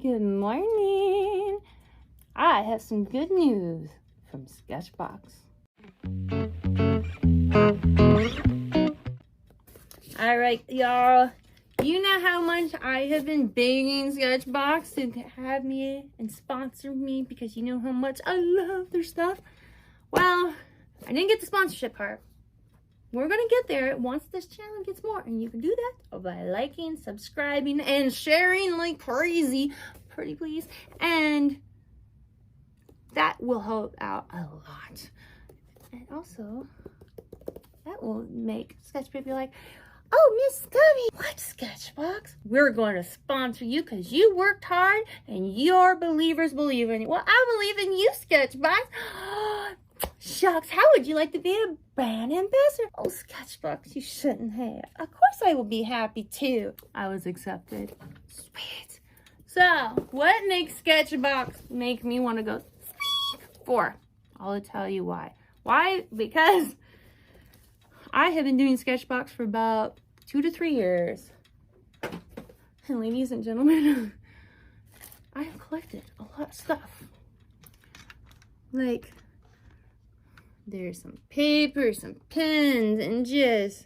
Good morning. I have some good news from Sketchbox. All right, y'all. You know how much I have been begging Sketchbox to have me and sponsor me because you know how much I love their stuff. Well, I didn't get the sponsorship part. We're going to get there once this channel gets more. And you can do that by liking, subscribing, and sharing like crazy. Pretty please. And that will help out a lot. And also, that will make Sketchbox be like, oh, Miss Scubby, what Sketchbox? We're going to sponsor you because you worked hard and your believers believe in you. Well, I believe in you, Sketchbox. Shucks, how would you like to be a brand ambassador? Oh, Sketchbox, you shouldn't have. Of course I will be happy too. I was accepted. Sweet. So, what makes Sketchbox make me want to go speak for? I'll tell you why. Why? Because I have been doing Sketchbox for about 2 to 3 years. And ladies and gentlemen, I have collected a lot of stuff. Like, there's some paper, some pens, and just,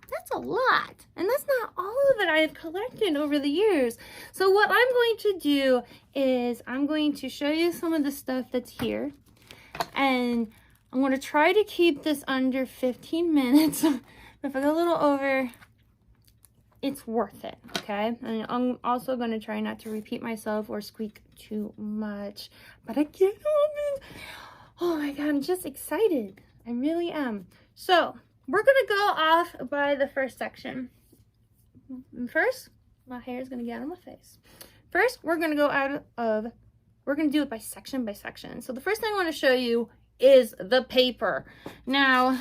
that's a lot. And that's not all of it I have collected over the years. So what I'm going to do is I'm going to show you some of the stuff that's here. And I'm going to try to keep this under 15 minutes. If I go a little over, it's worth it, okay? And I'm also going to try not to repeat myself or squeak too much. But I can't help it. Oh my God, I'm just excited. I really am. So, we're going to go off by the first section. First, my hair is going to get out of my face. First, we're going to go we're going to do it by section by section. So, the first thing I want to show you is the paper. Now,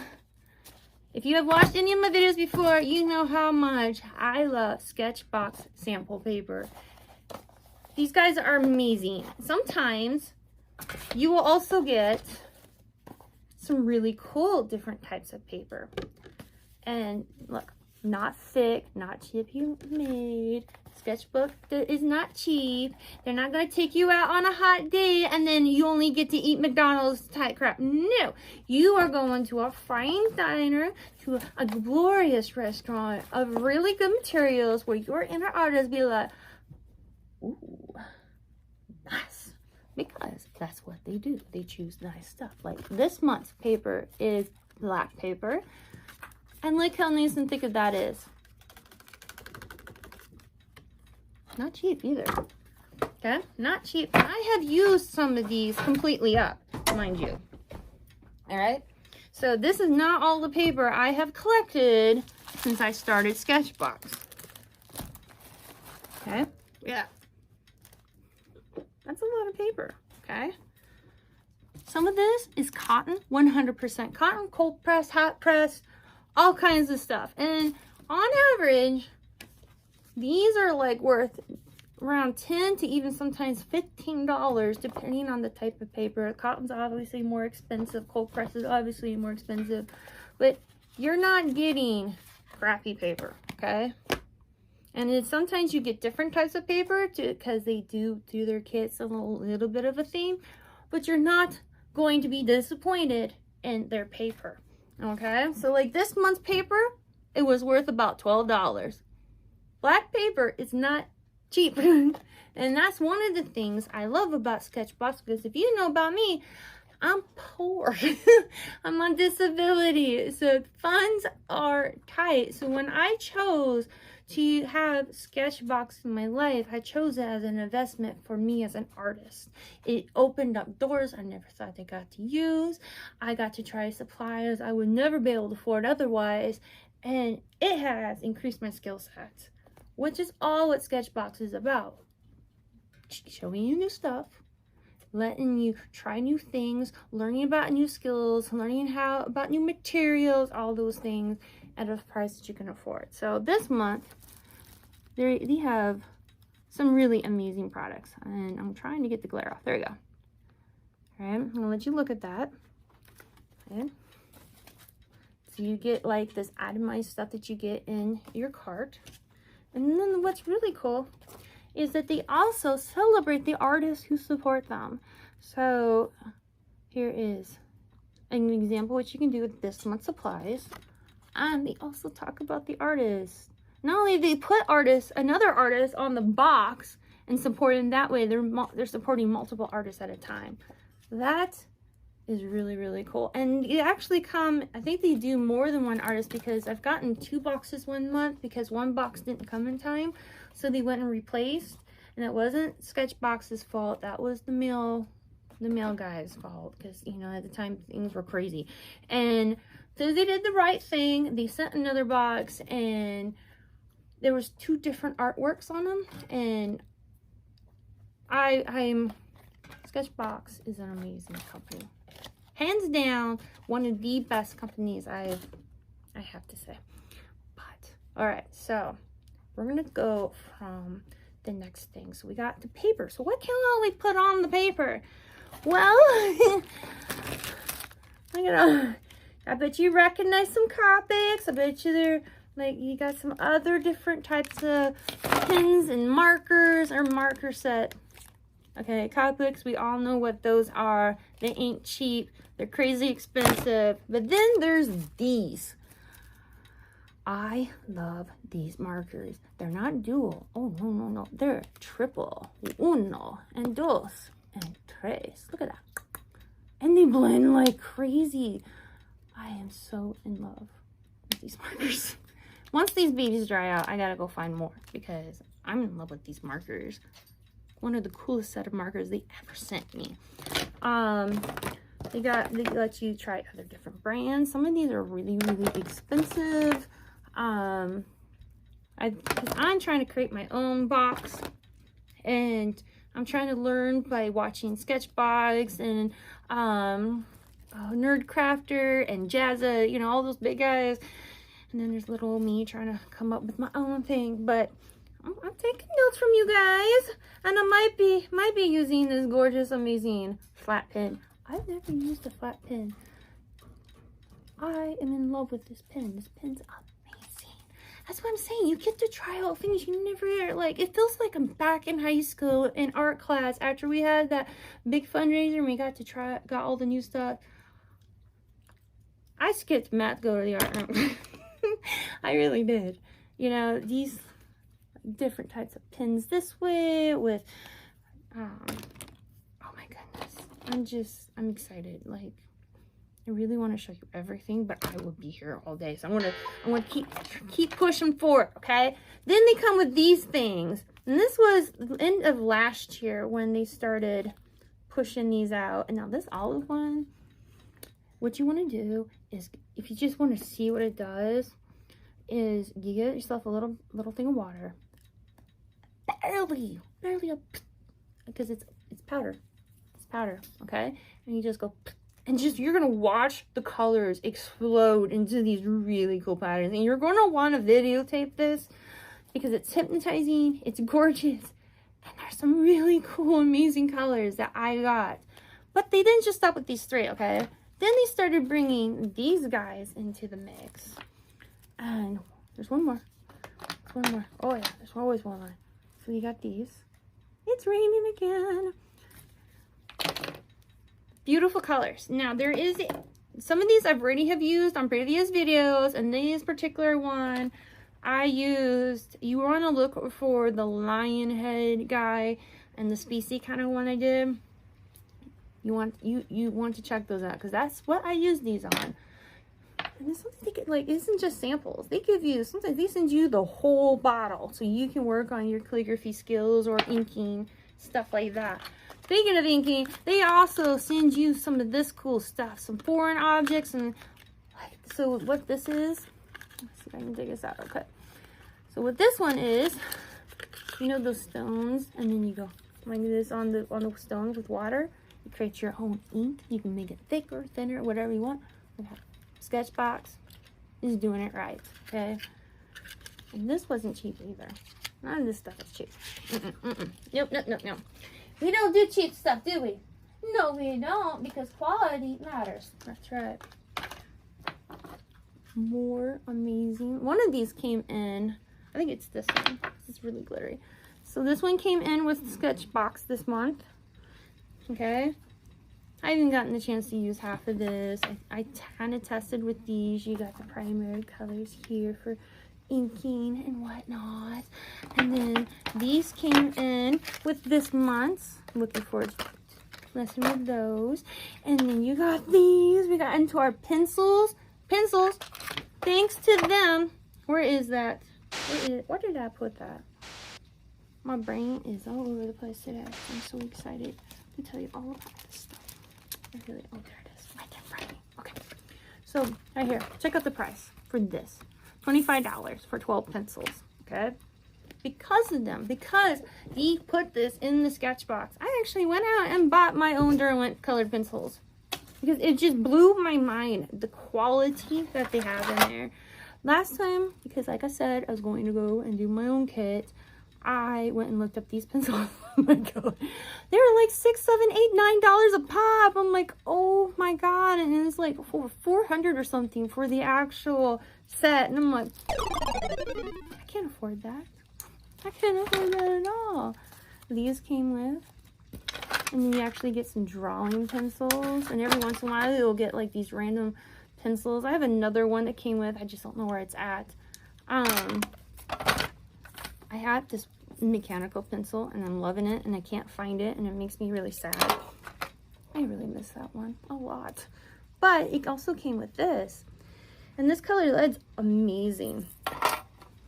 if you have watched any of my videos before, you know how much I love Sketchbox sample paper. These guys are amazing. Sometimes you will also get some really cool different types of paper. And look, not thick, not cheaply made. Sketchbook is not cheap. They're not going to take you out on a hot day and then you only get to eat McDonald's type crap. No, you are going to a fine diner, to a glorious restaurant of really good materials where your inner artist be like, ooh, nice. Because that's what they do. They choose nice stuff. Like this month's paper is black paper. And look how nice and thick that is. Not cheap either. Okay, not cheap. I have used some of these completely up, mind you. All right, so this is not all the paper I have collected since I started Sketchbox. Okay, yeah, that's a lot of paper. Okay, some of this is cotton, 100% cotton, cold press, hot press, all kinds of stuff. And on average, these are like worth around $10 to even sometimes $15 depending on the type of paper. Cotton's obviously more expensive. Cold press is obviously more expensive. But you're not getting crappy paper, okay? And then sometimes you get different types of paper because they do their kits a little bit of a theme. But you're not going to be disappointed in their paper, okay? So like this month's paper, it was worth about $12. Black paper is not cheap. And that's one of the things I love about Sketchbox, because if you know about me, I'm poor. I'm on disability. So funds are tight. So when I chose to have Sketchbox in my life, I chose it as an investment for me as an artist. It opened up doors I never thought I got to use. I got to try suppliers I would never be able to afford otherwise. And it has increased my skill set, which is all what Sketchbox is about. Showing you new stuff, letting you try new things, learning about new skills, learning about new materials, all those things at a price that you can afford. So this month, they have some really amazing products. And I'm trying to get the glare off. There you go. All right, I'm gonna let you look at that. Okay. So you get like this itemized stuff that you get in your cart. And then what's really cool is that they also celebrate the artists who support them. So here is an example what you can do with this month's supplies. And they also talk about the artists. Not only do they put another artist on the box and support them that way, they're supporting multiple artists at a time. That is really, really cool. And you actually come, I think they do more than one artist, because I've gotten 2 boxes one month because one box didn't come in time. So they went and replaced. And it wasn't Sketchbox's fault. That was the mail guy's fault, because, you know, at the time things were crazy. And so they did the right thing. They sent another box, and there was 2 different artworks on them. And Sketchbox is an amazing company. Hands down, one of the best companies I have to say. But, all right, so we're going to go from the next thing. So we got the paper. So what can we put on the paper? Well, I bet you recognize some Copics. I bet you they're like, you got some other different types of pens and markers or marker set. Okay, Copics, we all know what those are. They ain't cheap. They're crazy expensive. But then there's these. I love these markers. They're not dual. Oh, no, no, no. They're triple. Uno and dos and tres. Look at that. And they blend like crazy. I am so in love with these markers. Once these babies dry out, I gotta go find more, because I'm in love with these markers. One of the coolest set of markers they ever sent me. They let you try other different brands. Some of these are really, really expensive. I'm trying to create my own box, and I'm trying to learn by watching Sketchbox and Nerd Crafter and Jazza, you know, all those big guys. And then there's little me trying to come up with my own thing. But I'm taking notes from you guys, and I might be using this gorgeous, amazing flat pen. I've never used a flat pen. I am in love with this pen. This pen's amazing. That's what I'm saying. You get to try out things you never, like, it feels like I'm back in high school in art class after we had that big fundraiser and we got all the new stuff. I skipped math, go to the art room. I really did. You know, these different types of pins this way with, oh my goodness. I'm excited. Like, I really want to show you everything, but I would be here all day. So I'm gonna keep pushing forward, okay? Then they come with these things. And this was the end of last year when they started pushing these out. And now this olive one, what you want to do is, if you just want to see what it does, is you get yourself a little thing of water. Barely because it's powder. It's powder, okay? And you just go, and you're gonna watch the colors explode into these really cool patterns. And you're gonna want to videotape this because it's hypnotizing, it's gorgeous, and there's some really cool, amazing colors that I got. But they didn't just stop with these 3, okay? Then they started bringing these guys into the mix. And there's one more. There's one more. Oh yeah, there's always one more. So you got these. It's raining again. Beautiful colors. Now there is some of these I've already have used on previous videos, and this particular one I used. You want to look for the lion head guy and the species kind of one I did. You want to check those out, because that's what I use these on. And this they get, like, isn't just samples. They give you, sometimes they send you the whole bottle so you can work on your calligraphy skills or inking, stuff like that. Speaking of inking, they also send you some of this cool stuff, some foreign objects. And like, so what this is, let's see if I can dig this out. Okay, so what this one is, you know those stones, and then you go like this on the stones with water. You create your own ink. You can make it thicker, thinner, whatever you want. Okay. Sketchbox is doing it right, okay? And this wasn't cheap either. None of this stuff is cheap. Nope. We don't do cheap stuff, do we? No, we don't, because quality matters. That's right. More amazing. One of these came in I think it's this one. This is really glittery. So this one came in with Sketchbox this month. Okay. I haven't gotten the chance to use half of this. I kind of tested with these. You got the primary colors here for inking and whatnot. And then these came in with this month's. Looking forward to messing with those. And then you got these. We got into our pencils. Pencils. Thanks to them. Where is that? Where did I put that? My brain is all over the place today. I'm so excited to tell you all about this stuff. Oh, there it is. Right in front of me. Okay. So, right here. Check out the price for this. $25 for 12 pencils. Okay? Because of them. Because he put this in the Sketchbox. I actually went out and bought my own Derwent colored pencils. Because it just blew my mind. The quality that they have in there. Last time, because like I said, I was going to go and do my own kit. I went and looked up these pencils. Oh my god. They were like $6, $7, $8, $9 a pop. I'm like, oh my god. And it's like for $400 or something for the actual set. And I'm like, I can't afford that. I can't afford that at all. These came with. And then you actually get some drawing pencils. And every once in a while you'll get like these random pencils. I have another one that came with. I just don't know where it's at. I had this mechanical pencil and I'm loving it and I can't find it and it makes me really sad. I really miss that one a lot. But it also came with this. And this color lead's amazing.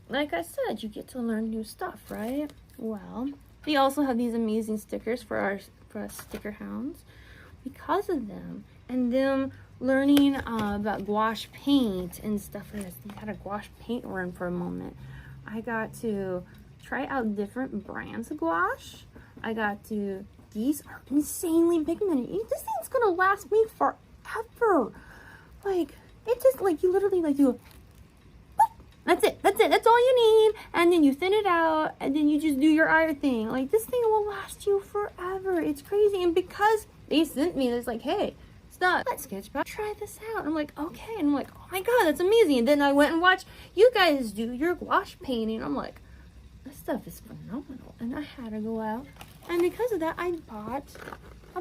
Like I said, you get to learn new stuff, right? Well, we also have these amazing stickers for us sticker hounds. Because of them and them learning about gouache paint and stuff like this. You had a gouache paint run for a moment. I got to try out different brands of gouache. I got to, these are insanely pigmented. This thing's gonna last me forever. Like, it just like, you literally like do, that's it, that's all you need. And then you thin it out and then you just do your eye thing. Like, this thing will last you forever. It's crazy. And because they sent me this, like, hey, stop, Sketchbox, try this out. And I'm like, okay. And I'm like, oh my god, that's amazing. And then I went and watched you guys do your gouache painting. I'm like, this stuff is phenomenal. And I had to go out. And because of that, I bought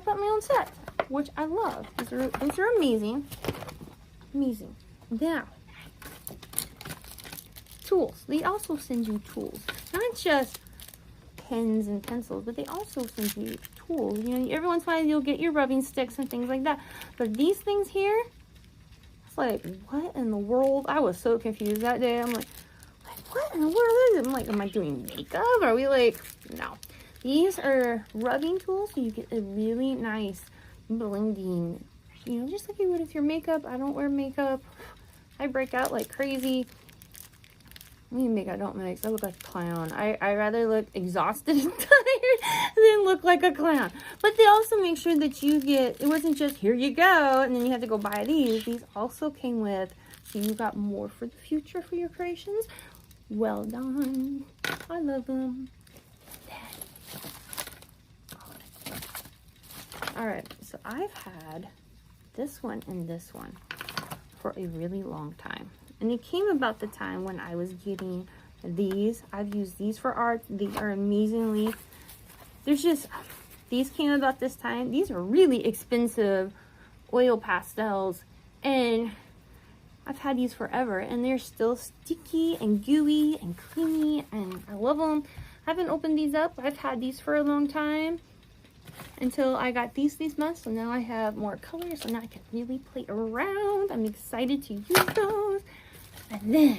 my own set, which I love. These are amazing. Amazing. Now, tools. They also send you tools. Not just pens and pencils, but they also send you tools. You know, every once in a while you'll get your rubbing sticks and things like that. But these things here, it's like, what in the world? I was so confused that day. I'm like, what in the world is it? I'm like, am I doing makeup? Are we like, no. These are rubbing tools, so you get a really nice blending, you know, just like you would with your makeup. I don't wear makeup. I break out like crazy. I mean, makeup don't mix. I look like a clown. I rather look exhausted and tired than look like a clown. But they also make sure that you get, it wasn't just here you go and then you have to go buy these. These also came with, so you got more for the future for your creations. Well done. I love them. Alright, so I've had this one and this one for a really long time. And it came about the time when I was getting these. I've used these for art. These are amazingly, these came about this time. These are really expensive oil pastels. And I've had these forever. And they're still sticky and gooey and creamy. And I love them. I haven't opened these up. I've had these for a long time. Until I got these months. So now I have more colors. So now I can really play around. I'm excited to use those. And then,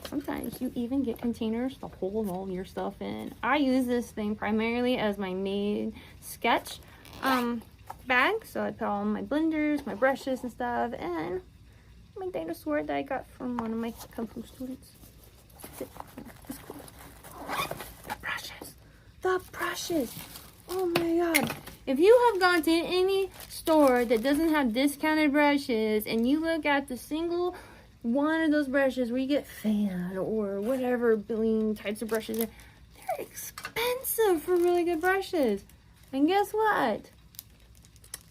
sometimes you even get containers to hold all your stuff in. I use this thing primarily as my main sketch bag. So I put all my blenders, my brushes and stuff, and my dinosaur that I got from one of my Kung Fu students. It's cool. The brushes. The brushes. Oh my god. If you have gone to any store that doesn't have discounted brushes and you look at the single one of those brushes where you get fan or whatever billion types of brushes, they're expensive for really good brushes. And guess what?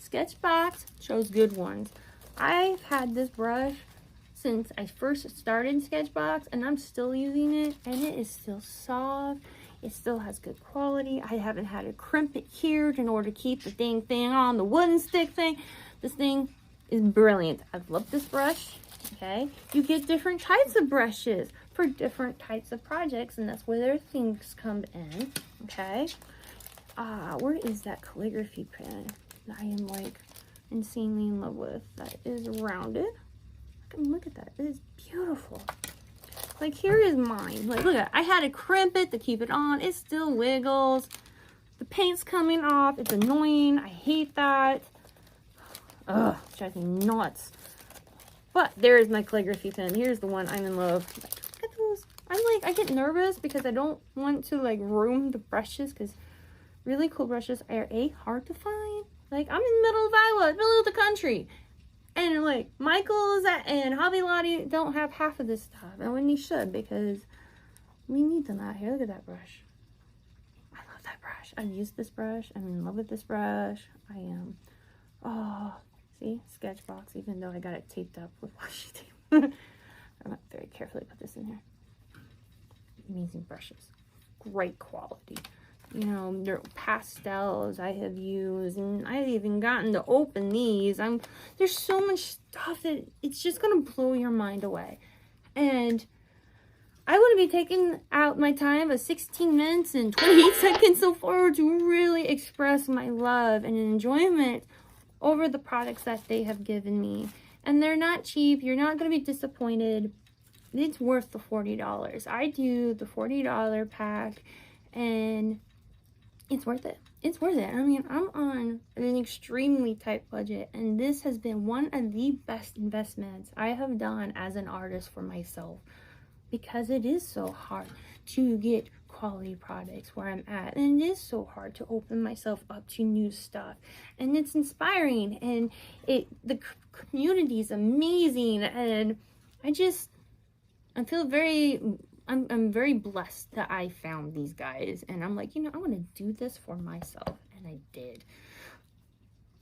Sketchbox chose good ones. I've had this brush since I first started Sketchbox, and I'm still using it, and it is still soft. It still has good quality. I haven't had to crimp it here in order to keep the dang thing on the wooden stick thing. This thing is brilliant. I love this brush. Okay, you get different types of brushes for different types of projects, and that's where their things come in. Okay, where is that calligraphy pen that I am like insanely in love with? That is rounded. Look at that. It is beautiful. Like, here is mine. Like, look at it. I had to crimp it to keep it on. It still wiggles. The paint's coming off. It's annoying. I hate that. Ugh, it drives me nuts. But there is my calligraphy pen. Here's the one I'm in love. Like, look at those. I get nervous because I don't want to like ruin the brushes, because really cool brushes are hard to find. Like, I'm in the middle of Iowa, middle of the country. And like Michael's and Hobby Lobby don't have half of this stuff, and when they should, because we need them out here. Look at that brush. I love that brush. I've used this brush. I'm in love with this brush. I am. Oh, see, Sketchbox. Even though I got it taped up with washi tape, I'm gonna very carefully put this in here. Amazing brushes, great quality. You know, they're pastels I have used, and I've even gotten to open these. There's so much stuff that it's just gonna blow your mind away. And I would be taking out my time of 16 minutes and 28 seconds so far to really express my love and enjoyment over the products that they have given me. And they're not cheap. You're not gonna be disappointed. It's worth the $40. I do the $40 pack, and it's worth it. It's worth it. I mean, I'm on an extremely tight budget, and this has been one of the best investments I have done as an artist for myself, because it is so hard to get quality products where I'm at, and it is so hard to open myself up to new stuff, and it's inspiring, and the community is amazing, and I feel very I'm very blessed that I found these guys, and I'm like, you know, I want to do this for myself, and I did.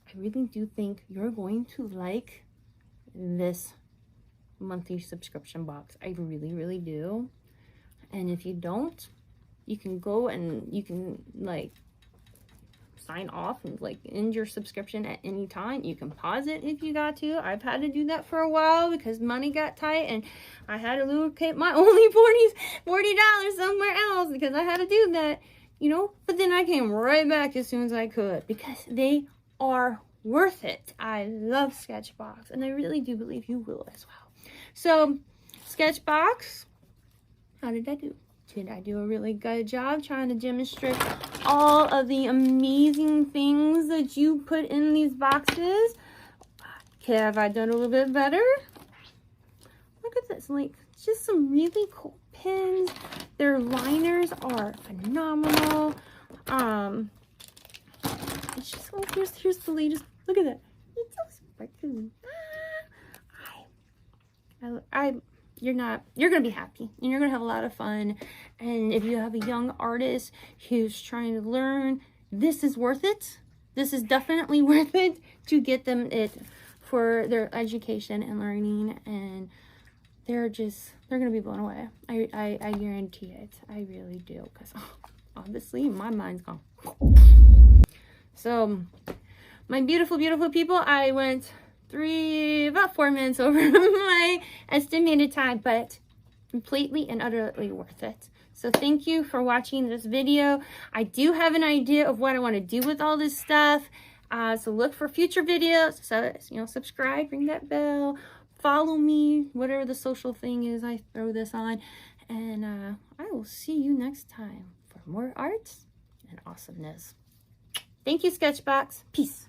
I really do think you're going to like this monthly subscription box. I really, really do. And if you don't, you can go and you can like sign off and like end your subscription at any time. You can pause it if you got to. I've had to do that for a while because money got tight, and I had to locate my only $40 somewhere else because I had to do that, you know. But then I came right back as soon as I could, because they are worth it. I love Sketchbox, and I really do believe you will as well. So Sketchbox, how did I do? Did I do a really good job trying to demonstrate all of the amazing things that you put in these boxes? Have I done a little bit better? Look at this, like, just some really cool pins. Their liners are phenomenal. It's just, oh, here's the latest. Look at that. It's so sparkly. You're gonna be happy, and you're gonna have a lot of fun. And if you have a young artist who's trying to learn, this is worth it. This is definitely worth it to get them it for their education and learning, and they're gonna be blown away. I guarantee it. I really do, because obviously my mind's gone. So my beautiful people, I went about 4 minutes over my estimated time, but completely and utterly worth it. So thank you for watching this video. I do have an idea of what I want to do with all this stuff, so look for future videos. So, you know, subscribe, ring that bell, follow me, whatever the social thing is I throw this on, and I will see you next time for more art and awesomeness. Thank you, Sketchbox. Peace.